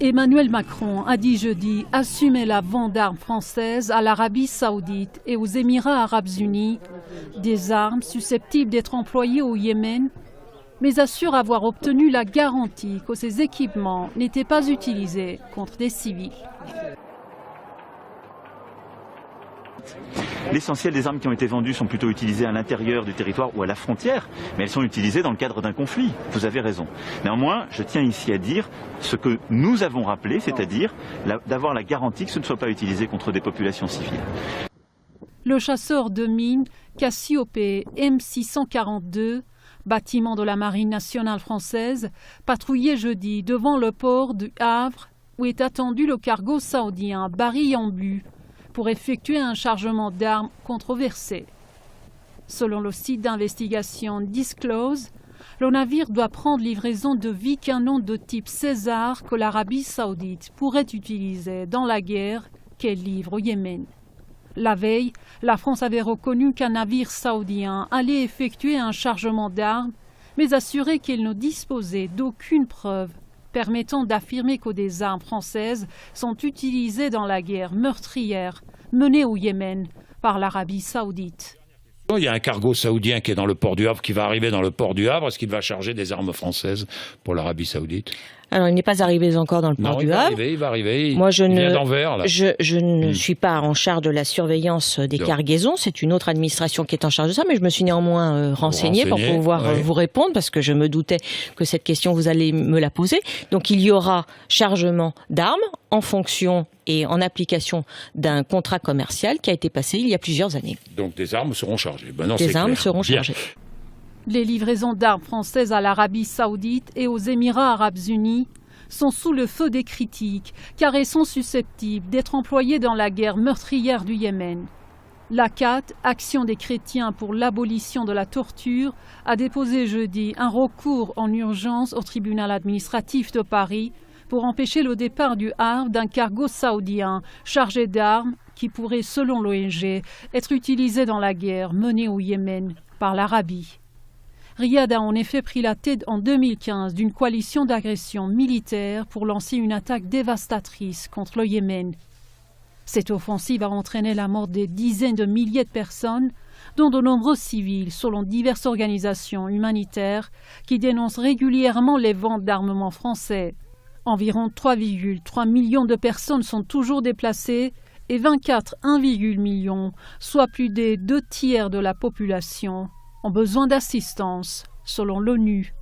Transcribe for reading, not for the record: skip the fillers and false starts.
Emmanuel Macron a dit jeudi assumer la vente d'armes françaises à l'Arabie Saoudite et aux Émirats Arabes Unis, des armes susceptibles d'être employées au Yémen, mais assure avoir obtenu la garantie que ces équipements n'étaient pas utilisés contre des civils. L'essentiel des armes qui ont été vendues sont plutôt utilisées à l'intérieur du territoire ou à la frontière, mais elles sont utilisées dans le cadre d'un conflit. Vous avez raison. Néanmoins, je tiens ici à dire ce que nous avons rappelé, c'est-à-dire d'avoir la garantie que ce ne soit pas utilisé contre des populations civiles. Le chasseur de mines Cassiopée M642, bâtiment de la Marine nationale française, patrouillait jeudi devant le port du Havre, où est attendu le cargo saoudien Barry Yambu, pour effectuer un chargement d'armes controversé. Selon le site d'investigation Disclose, le navire doit prendre livraison de 8 canons de type César que l'Arabie Saoudite pourrait utiliser dans la guerre qu'elle livre au Yémen. La veille, la France avait reconnu qu'un navire saoudien allait effectuer un chargement d'armes, mais assuré qu'elle ne disposait d'aucune preuve permettant d'affirmer que des armes françaises sont utilisées dans la guerre meurtrière menée au Yémen par l'Arabie Saoudite. Il y a un cargo saoudien qui est dans le port du Havre, qui va arriver dans le port du Havre. Est-ce qu'il va charger des armes françaises pour l'Arabie Saoudite? Alors, il n'est pas arrivé encore dans le port du Havre. Il va arriver. Moi, je vient d'Anvers, là. Je ne suis pas en charge de la surveillance des cargaisons. C'est une autre administration qui est en charge de ça, mais je me suis néanmoins renseignée pour pouvoir vous répondre, parce que je me doutais que cette question, vous allez me la poser. Donc, il y aura chargement d'armes en fonction et en application d'un contrat commercial qui a été passé il y a plusieurs années. Donc, des armes seront chargées. Ben non, des armes seront chargées. Les livraisons d'armes françaises à l'Arabie Saoudite et aux Émirats Arabes Unis sont sous le feu des critiques, car elles sont susceptibles d'être employées dans la guerre meurtrière du Yémen. L'ACAT, Action des chrétiens pour l'abolition de la torture, a déposé jeudi un recours en urgence au tribunal administratif de Paris pour empêcher le départ du Havre d'un cargo saoudien chargé d'armes qui pourrait, selon l'ONG, être utilisé dans la guerre menée au Yémen par l'Arabie. Riyad a en effet pris la tête en 2015 d'une coalition d'agression militaire pour lancer une attaque dévastatrice contre le Yémen. Cette offensive a entraîné la mort de dizaines de milliers de personnes, dont de nombreux civils, selon diverses organisations humanitaires qui dénoncent régulièrement les ventes d'armements français. Environ 3,3 millions de personnes sont toujours déplacées et 1,1 million, soit plus des 2 tiers de la population, ont besoin d'assistance, selon l'ONU.